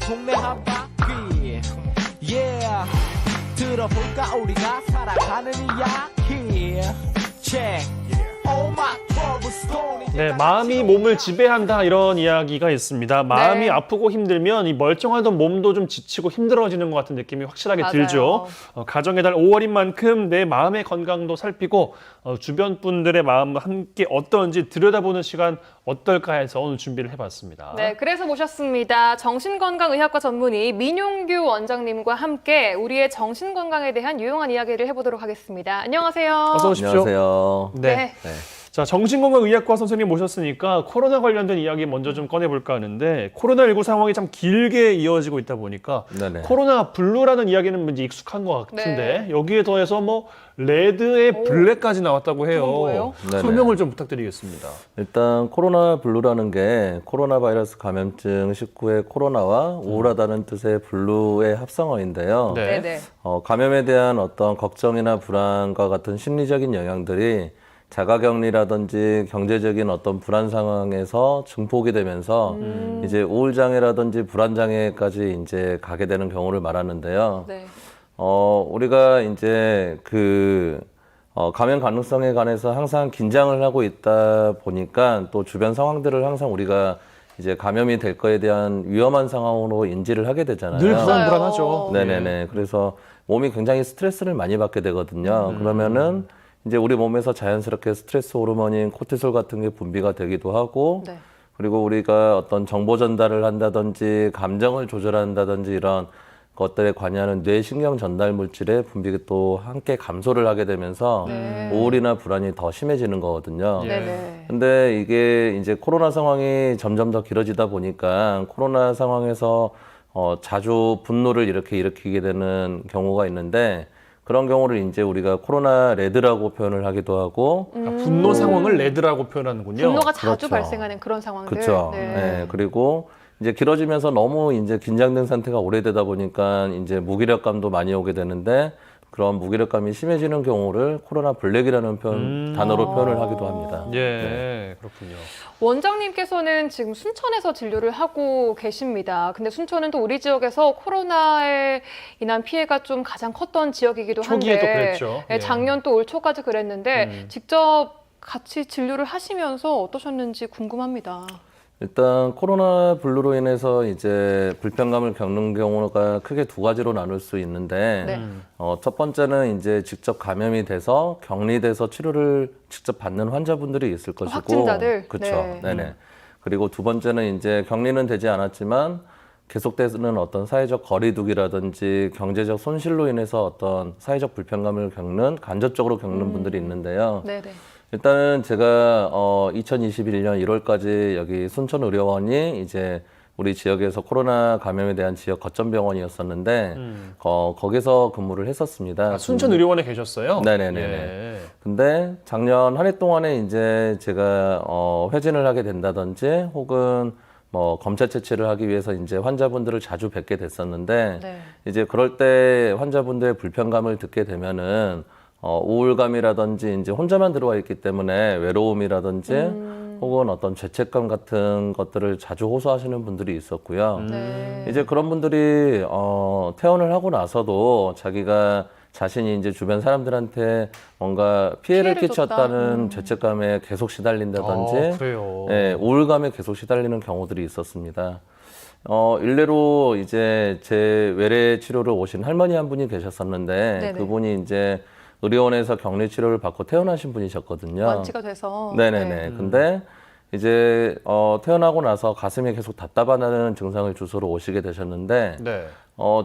동네 한바퀴 yeah 들어볼까 우리가 살아가는 이야기 check oh my trouble stone 네, 마음이 몸을 지배한다 이런 이야기가 있습니다. 마음이 네. 아프고 힘들면 이 멀쩡하던 몸도 좀 지치고 힘들어지는 것 같은 느낌이 확실하게 맞아요. 들죠. 가정의 달 5월인 만큼 내 마음의 건강도 살피고 주변 분들의 마음 함께 어떤지 들여다보는 시간 어떨까 해서 오늘 준비를 해봤습니다. 네, 그래서 모셨습니다. 정신건강의학과 전문의 민용규 원장님과 함께 우리의 정신건강에 대한 유용한 이야기를 해보도록 하겠습니다. 안녕하세요. 어서 오십시오. 안녕하세요. 네. 네. 자, 정신건강의학과 선생님 모셨으니까 코로나 관련된 이야기 먼저 좀 꺼내볼까 하는데 코로나19 상황이 참 길게 이어지고 있다 보니까 네네. 코로나 블루라는 이야기는 이제 익숙한 것 같은데 네. 여기에 더해서 뭐 레드에 블랙까지 나왔다고 해요. 그건 뭐예요? 네네. 설명을 좀 부탁드리겠습니다. 일단 코로나 블루라는 게 코로나 바이러스 감염증 19의 코로나와 우울하다는 뜻의 블루의 합성어인데요. 네. 네. 감염에 대한 어떤 걱정이나 불안과 같은 심리적인 영향들이 자가격리라든지 경제적인 어떤 불안 상황에서 증폭이 되면서 이제 우울장애라든지 불안장애까지 이제 가게 되는 경우를 말하는데요. 네. 우리가 이제 감염 가능성에 관해서 항상 긴장을 하고 있다 보니까 또 주변 상황들을 항상 우리가 이제 감염이 될 거에 대한 위험한 상황으로 인지를 하게 되잖아요. 늘 맞아요. 불안하죠. 네네네. 그래서 몸이 굉장히 스트레스를 많이 받게 되거든요. 그러면은 이제 우리 몸에서 자연스럽게 스트레스 호르몬인 코티솔 같은 게 분비가 되기도 하고 네. 그리고 우리가 어떤 정보 전달을 한다든지 감정을 조절한다든지 이런 것들에 관여하는 뇌신경 전달 물질의 분비가 또 함께 감소를 하게 되면서 네. 우울이나 불안이 더 심해지는 거거든요. 예. 네네. 근데 이게 이제 코로나 상황이 점점 더 길어지다 보니까 코로나 상황에서 자주 분노를 이렇게 일으키게 되는 경우가 있는데 그런 경우를 이제 우리가 코로나 레드라고 표현을 하기도 하고 분노 상황을 레드라고 표현하는군요. 분노가 자주 그렇죠. 발생하는 그런 상황들. 그렇죠. 네. 그리고 이제 길어지면서 너무 이제 긴장된 상태가 오래되다 보니까 이제 무기력감도 많이 오게 되는데 그런 무기력감이 심해지는 경우를 코로나 블랙이라는 단어로 표현을 하기도 합니다. 예, 그렇군요. 원장님께서는 지금 순천에서 진료를 하고 계십니다. 근데 순천은 또 우리 지역에서 코로나에 인한 피해가 좀 가장 컸던 지역이기도 한데 초기에도 그랬죠. 네, 예. 작년 또 올 초까지 그랬는데 직접 같이 진료를 하시면서 어떠셨는지 궁금합니다. 일단 코로나 블루로 인해서 이제 불편감을 겪는 경우가 크게 두 가지로 나눌 수 있는데 네. 첫 번째는 이제 직접 감염이 돼서 격리돼서 치료를 직접 받는 환자분들이 있을 것이고 확진자들? 그렇죠. 네. 네네. 그리고 두 번째는 이제 격리는 되지 않았지만 계속되는 어떤 사회적 거리두기라든지 경제적 손실로 인해서 어떤 사회적 불편감을 간접적으로 겪는 분들이 있는데요. 네네. 일단은 제가 2021년 1월까지 여기 순천의료원이 이제 우리 지역에서 코로나 감염에 대한 지역 거점 병원이었었는데 거기서 근무를 했었습니다. 순천의료원에 계셨어요? 네네네. 예. 근데 작년 한 해 동안에 이제 제가 회진을 하게 된다든지 혹은 뭐 검사 채취를 하기 위해서 이제 환자분들을 자주 뵙게 됐었는데 네. 이제 그럴 때 환자분들의 불편감을 듣게 되면은 우울감이라든지 이제 혼자만 들어와 있기 때문에 외로움이라든지 혹은 어떤 죄책감 같은 것들을 자주 호소하시는 분들이 있었고요. 네. 이제 그런 분들이 퇴원을 하고 나서도 자기가 자신이 이제 주변 사람들한테 뭔가 피해를 피해를 끼쳤다는 죄책감에 계속 시달린다든지 그래요. 예, 우울감에 계속 시달리는 경우들이 있었습니다. 일례로 이제 제 외래 치료를 오신 할머니 한 분이 계셨었는데 네네. 그분이 이제 의료원에서 격리 치료를 받고 퇴원하신 분이셨거든요. 완치가 돼서. 네네네. 근데 이제 퇴원하고 나서 가슴이 계속 답답하다는 증상을 주소로 오시게 되셨는데 네.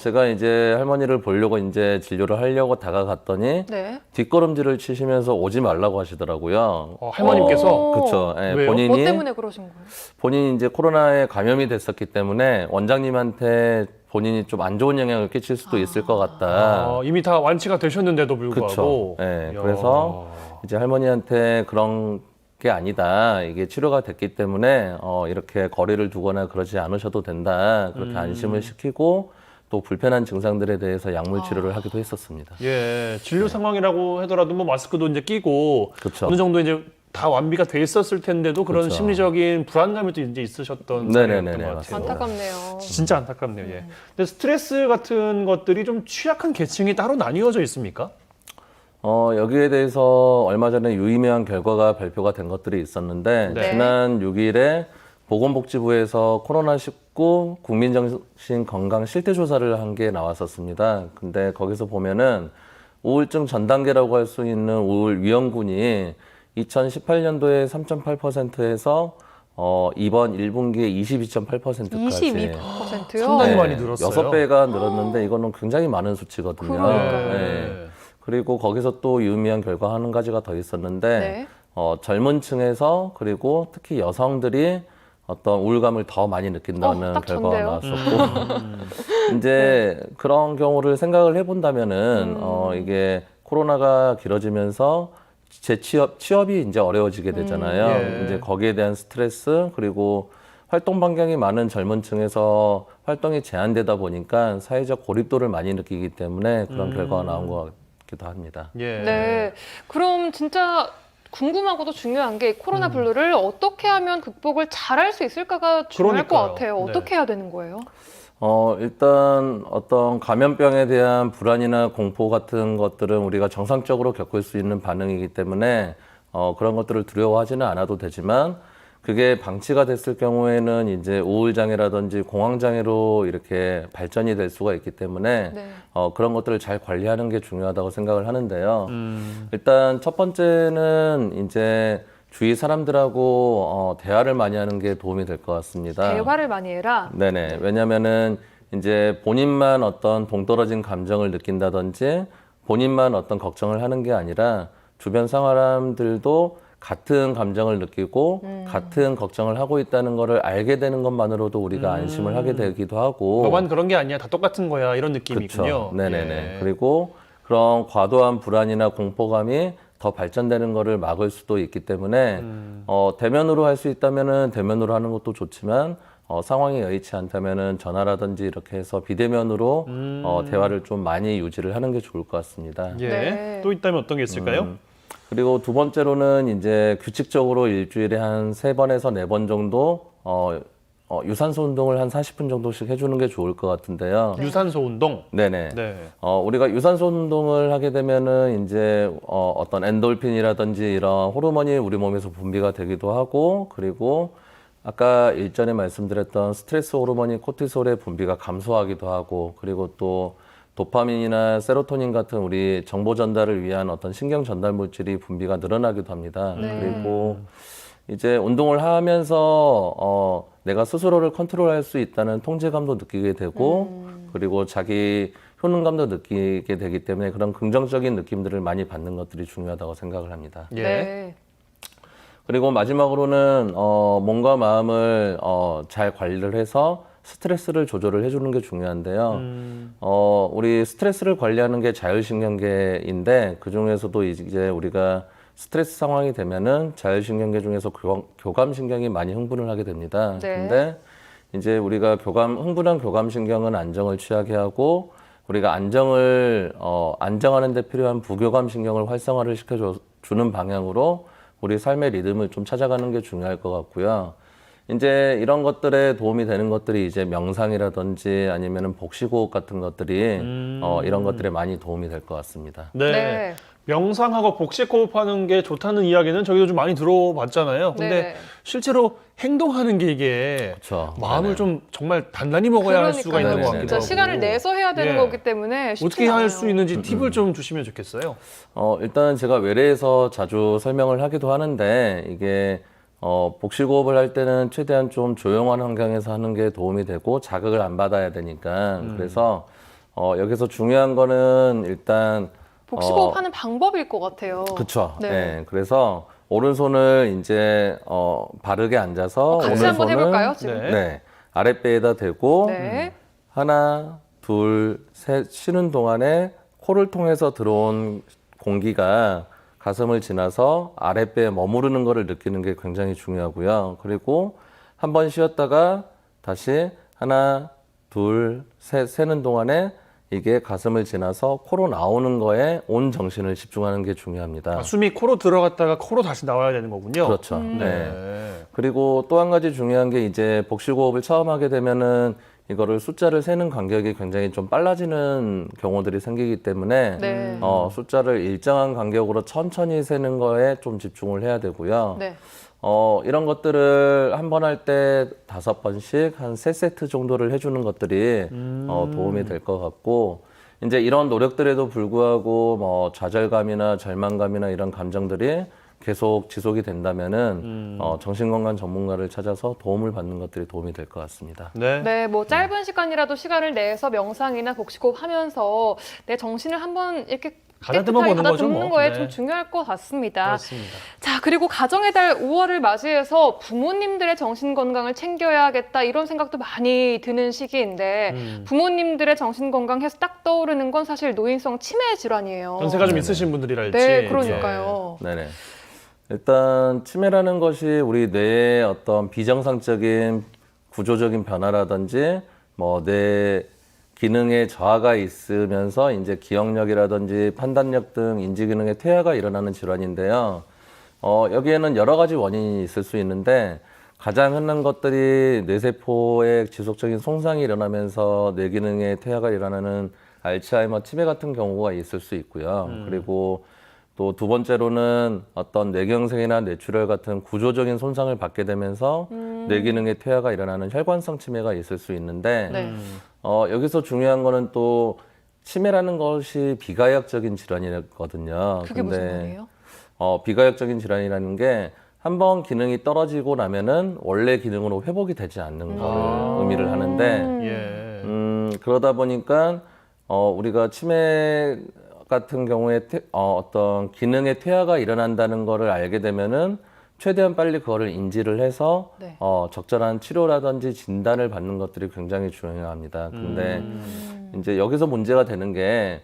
제가 이제 할머니를 보려고 이제 진료를 하려고 다가갔더니 네. 뒷걸음질을 치시면서 오지 말라고 하시더라고요. 할머님께서 오. 그렇죠. 예, 왜요? 뭐 때문에 그러신 거예요? 본인이 이제 코로나에 감염이 됐었기 때문에 원장님한테 본인이 좀 안 좋은 영향을 끼칠 수도 있을 것 같다. 이미 다 완치가 되셨는데도 불구하고. 그렇죠. 예, 이야. 그래서 이제 할머니한테 그런 게 아니다. 이게 치료가 됐기 때문에 이렇게 거리를 두거나 그러지 않으셔도 된다. 그렇게 안심을 시키고 또 불편한 증상들에 대해서 약물 치료를 하기도 했었습니다. 예, 진료 상황이라고 하더라도 뭐 마스크도 이제 끼고 그렇죠. 어느 정도 이제 다 완비가 돼 있었을 텐데도 그런 그렇죠. 심리적인 불안감이 또 이제 있으셨던 네네네네, 상황이었던 것 같아요. 맞습니다. 안타깝네요. 진짜 안타깝네요. 예. 근데 스트레스 같은 것들이 좀 취약한 계층이 따로 나뉘어져 있습니까? 여기에 대해서 얼마 전에 유의미한 결과가 발표가 된 것들이 있었는데 네. 지난 6일에 보건복지부에서 코로나19 국민정신건강 실태조사를 한 게 나왔었습니다. 근데 거기서 보면은 우울증 전 단계라고 할 수 있는 우울 위험군이 2018년도에 3.8%에서 이번 1분기에 22.8%까지 22%요? 상당히 많이 늘었어요. 6배가 늘었는데 이거는 굉장히 많은 수치거든요. 그러니까요. 네. 그리고 거기서 또 유의미한 결과 한 가지가 더 있었는데 네. 젊은 층에서 그리고 특히 여성들이 어떤 우울감을 더 많이 느낀다는 딱 결과가 좋네요. 나왔었고 이제 그런 경우를 생각을 해본다면은 이게 코로나가 길어지면서 취업이 이제 어려워지게 되잖아요. 예. 이제 거기에 대한 스트레스 그리고 활동 반경이 많은 젊은 층에서 활동이 제한되다 보니까 사회적 고립도를 많이 느끼기 때문에 그런 결과가 나온 것 같기도 합니다. 예. 네. 그럼 진짜 궁금하고도 중요한 게 코로나 블루를 어떻게 하면 극복을 잘할 수 있을까가 중요할 것 그러니까요. 같아요. 네. 어떻게 해야 되는 거예요? 일단 어떤 감염병에 대한 불안이나 공포 같은 것들은 우리가 정상적으로 겪을 수 있는 반응이기 때문에 그런 것들을 두려워하지는 않아도 되지만 그게 방치가 됐을 경우에는 이제 우울장애라든지 공황장애로 이렇게 발전이 될 수가 있기 때문에 네. 그런 것들을 잘 관리하는 게 중요하다고 생각을 하는데요. 일단 첫 번째는 이제 주위 사람들하고 대화를 많이 하는 게 도움이 될 것 같습니다. 대화를 많이 해라. 네네. 왜냐면은 이제 본인만 어떤 동떨어진 감정을 느낀다든지 본인만 어떤 걱정을 하는 게 아니라 주변 사람들도 같은 감정을 느끼고 같은 걱정을 하고 있다는 거를 알게 되는 것만으로도 우리가 안심을 하게 되기도 하고 너만 그런 게 아니야. 다 똑같은 거야. 이런 느낌이군요. 그렇죠. 네네네. 예. 그리고 그런 과도한 불안이나 공포감이 더 발전되는 거를 막을 수도 있기 때문에 대면으로 할 수 있다면은 대면으로 하는 것도 좋지만 상황이 여의치 않다면은 전화라든지 이렇게 해서 비대면으로 대화를 좀 많이 유지를 하는 게 좋을 것 같습니다. 예. 네. 또 있다면 어떤 게 있을까요? 그리고 두 번째로는 이제 규칙적으로 일주일에 한 3번에서 4번 정도 유산소 운동을 한 40분 정도씩 해주는 게 좋을 것 같은데요. 유산소 운동. 네네. 네. 우리가 유산소 운동을 하게 되면은 이제 어떤 엔돌핀이라든지 이런 호르몬이 우리 몸에서 분비가 되기도 하고 그리고 아까 일전에 말씀드렸던 스트레스 호르몬이 코티솔의 분비가 감소하기도 하고 그리고 또 도파민이나 세로토닌 같은 우리 정보 전달을 위한 어떤 신경 전달 물질이 분비가 늘어나기도 합니다. 네. 그리고 이제 운동을 하면서 내가 스스로를 컨트롤할 수 있다는 통제감도 느끼게 되고 그리고 자기 효능감도 느끼게 되기 때문에 그런 긍정적인 느낌들을 많이 받는 것들이 중요하다고 생각을 합니다. 예. 네. 그리고 마지막으로는 몸과 마음을 잘 관리를 해서 스트레스를 조절을 해주는 게 중요한데요. 우리 스트레스를 관리하는 게 자율신경계인데 그 중에서도 이제 우리가 스트레스 상황이 되면은 자율신경계 중에서 교감신경이 많이 흥분을 하게 됩니다. 네. 근데 이제 우리가 흥분한 교감신경은 안정을 취하게 하고 우리가 안정하는 데 필요한 부교감신경을 활성화를 시켜주는 방향으로 우리 삶의 리듬을 좀 찾아가는 게 중요할 것 같고요. 이제 이런 것들에 도움이 되는 것들이 이제 명상이라든지 아니면은 복식호흡 같은 것들이 이런 것들에 많이 도움이 될 것 같습니다. 네. 네. 명상하고 복식호흡하는 게 좋다는 이야기는 저희도 좀 많이 들어봤잖아요. 근데 네. 실제로 행동하는 게 이게 그렇죠. 마음을 네네. 좀 정말 단단히 먹어야 할 수가 있는 것 네네. 같기도 진짜 하고. 시간을 내서 해야 되는 예. 거기 때문에 쉽지 어떻게 할 수 않아요. 있는지 팁을 좀 주시면 좋겠어요. 일단 제가 외래에서 자주 설명을 하기도 하는데 이게 복식호흡을 할 때는 최대한 좀 조용한 환경에서 하는 게 도움이 되고 자극을 안 받아야 되니까 그래서 여기서 중요한 거는 일단 복식호흡 하는 방법일 것 같아요. 그렇죠. 네. 네. 그래서 오른손을 이제 바르게 앉아서 같이 한번 해볼까요, 지금? 네. 네. 아랫배에다 대고 네. 하나, 둘, 셋 쉬는 동안에 코를 통해서 들어온 공기가 가슴을 지나서 아랫배에 머무르는 것을 느끼는 게 굉장히 중요하고요. 그리고 한번 쉬었다가 다시 하나, 둘, 셋 세는 동안에 이게 가슴을 지나서 코로 나오는 거에 온 정신을 집중하는 게 중요합니다. 숨이 코로 들어갔다가 코로 다시 나와야 되는 거군요. 그렇죠. 네. 네. 그리고 또 한 가지 중요한 게 이제 복식호흡을 처음 하게 되면은 이거를 숫자를 세는 간격이 굉장히 좀 빨라지는 경우들이 생기기 때문에 네. 숫자를 일정한 간격으로 천천히 세는 거에 좀 집중을 해야 되고요. 네. 이런 것들을 한 번 할 때 5번씩 한 3세트 정도를 해주는 것들이 도움이 될 것 같고, 이제 이런 노력들에도 불구하고 뭐 좌절감이나 절망감이나 이런 감정들이 계속 지속이 된다면은 정신건강 전문가를 찾아서 도움을 받는 것들이 도움이 될 것 같습니다. 네. 네, 뭐 짧은 시간이라도 시간을 내서 명상이나 복식호흡 하면서 내 정신을 한번 이렇게 가다듬어 보는 거죠, 가다듬는 뭐. 거에 네. 좀 중요할 것 같습니다. 그렇습니다. 자, 그리고 가정의 달 5월을 맞이해서 부모님들의 정신 건강을 챙겨야겠다 이런 생각도 많이 드는 시기인데 부모님들의 정신 건강해서 딱 떠오르는 건 사실 노인성 치매 질환이에요. 연세가 좀 있으신 분들이랄지. 네, 그러니까요. 네네. 일단 치매라는 것이 우리 뇌의 어떤 비정상적인 구조적인 변화라든지 뭐 뇌 기능의 저하가 있으면서 이제 기억력이라든지 판단력 등 인지 기능의 퇴화가 일어나는 질환인데요. 여기에는 여러 가지 원인이 있을 수 있는데 가장 흔한 것들이 뇌세포의 지속적인 손상이 일어나면서 뇌 기능의 퇴화가 일어나는 알츠하이머 치매 같은 경우가 있을 수 있고요. 그리고 또 두 번째로는 어떤 뇌경색이나 뇌출혈 같은 구조적인 손상을 받게 되면서 뇌 기능의 퇴화가 일어나는 혈관성 치매가 있을 수 있는데 네. 여기서 중요한 거는 또 치매라는 것이 비가역적인 질환이거든요. 그게 무슨 말이에요? 비가역적인 질환이라는 게 한 번 기능이 떨어지고 나면은 원래 기능으로 회복이 되지 않는 거를 의미를 하는데 예. 그러다 보니까 우리가 치매 같은 경우에 어떤 기능의 퇴화가 일어난다는 거를 알게 되면은 최대한 빨리 그거를 인지를 해서 네. 적절한 치료라든지 진단을 받는 것들이 굉장히 중요합니다. 근데 이제 여기서 문제가 되는 게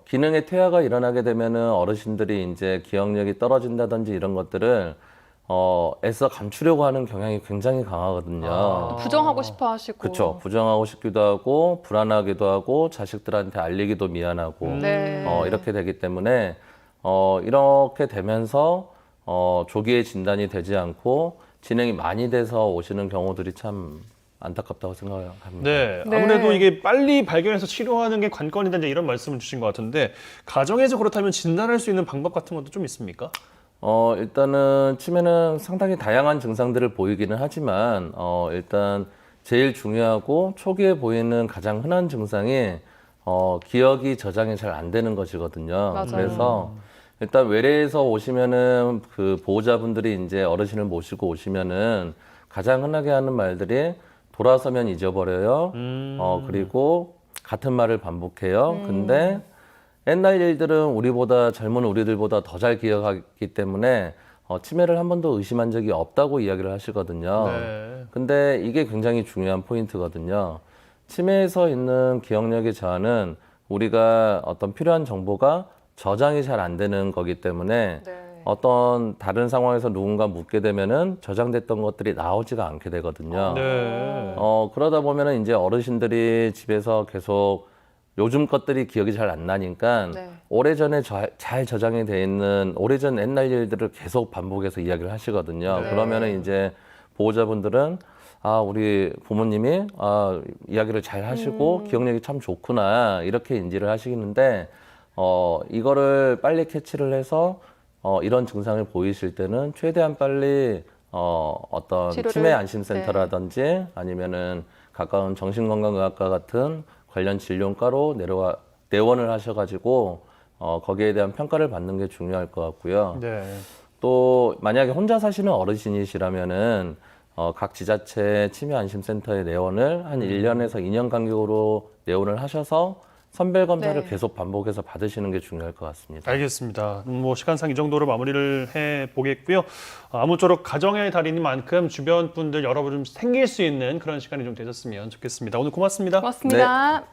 기능의 퇴화가 일어나게 되면은 어르신들이 이제 기억력이 떨어진다든지 이런 것들을 애써 감추려고 하는 경향이 굉장히 강하거든요. 부정하고 싶어 하시고. 그렇죠. 부정하고 싶기도 하고 불안하기도 하고 자식들한테 알리기도 미안하고 네. 이렇게 되기 때문에 이렇게 되면서 조기에 진단이 되지 않고 진행이 많이 돼서 오시는 경우들이 참 안타깝다고 생각합니다. 네, 네. 아무래도 이게 빨리 발견해서 치료하는 게 관건이다 이제 이런 말씀을 주신 것 같은데 가정에서 그렇다면 진단할 수 있는 방법 같은 것도 좀 있습니까? 일단은 치매는 상당히 다양한 증상들을 보이기는 하지만 일단 제일 중요하고 초기에 보이는 가장 흔한 증상이 기억이 저장이 잘 안 되는 것이거든요. 맞아요. 그래서 일단 외래에서 오시면은 그 보호자분들이 이제 어르신을 모시고 오시면은 가장 흔하게 하는 말들이 돌아서면 잊어버려요. 그리고 같은 말을 반복해요. 근데 옛날 일들은 우리보다 젊은 우리들보다 더 잘 기억하기 때문에 치매를 한 번도 의심한 적이 없다고 이야기를 하시거든요. 네. 근데 이게 굉장히 중요한 포인트거든요. 치매에서 있는 기억력의 저하는 우리가 어떤 필요한 정보가 저장이 잘 안 되는 거기 때문에 네. 어떤 다른 상황에서 누군가 묻게 되면은 저장됐던 것들이 나오지가 않게 되거든요. 네. 그러다 보면은 이제 어르신들이 집에서 계속 요즘 것들이 기억이 잘 안 나니까 네. 오래전에 잘 저장이 돼 있는 오래전 옛날 일들을 계속 반복해서 이야기를 하시거든요. 네. 그러면은 이제 보호자분들은 우리 부모님이 이야기를 잘 하시고 기억력이 참 좋구나 이렇게 인지를 하시는데 이거를 빨리 캐치를 해서 이런 증상을 보이실 때는 최대한 빨리 어떤 치료를, 치매 안심센터라든지 아니면은 가까운 정신건강의학과 같은 관련 진료과로 내원을 하셔가지고 거기에 대한 평가를 받는 게 중요할 것 같고요. 네. 또 만약에 혼자 사시는 어르신이시라면은 각 지자체 치매 안심센터에 내원을 한 1년에서 2년 간격으로 내원을 하셔서 선별 검사를 네. 계속 반복해서 받으시는 게 중요할 것 같습니다. 알겠습니다. 뭐 시간상 이 정도로 마무리를 해 보겠고요. 아무쪼록 가정의 달인만큼 주변 분들 여러분 좀 생길 수 있는 그런 시간이 좀 되셨으면 좋겠습니다. 오늘 고맙습니다. 고맙습니다.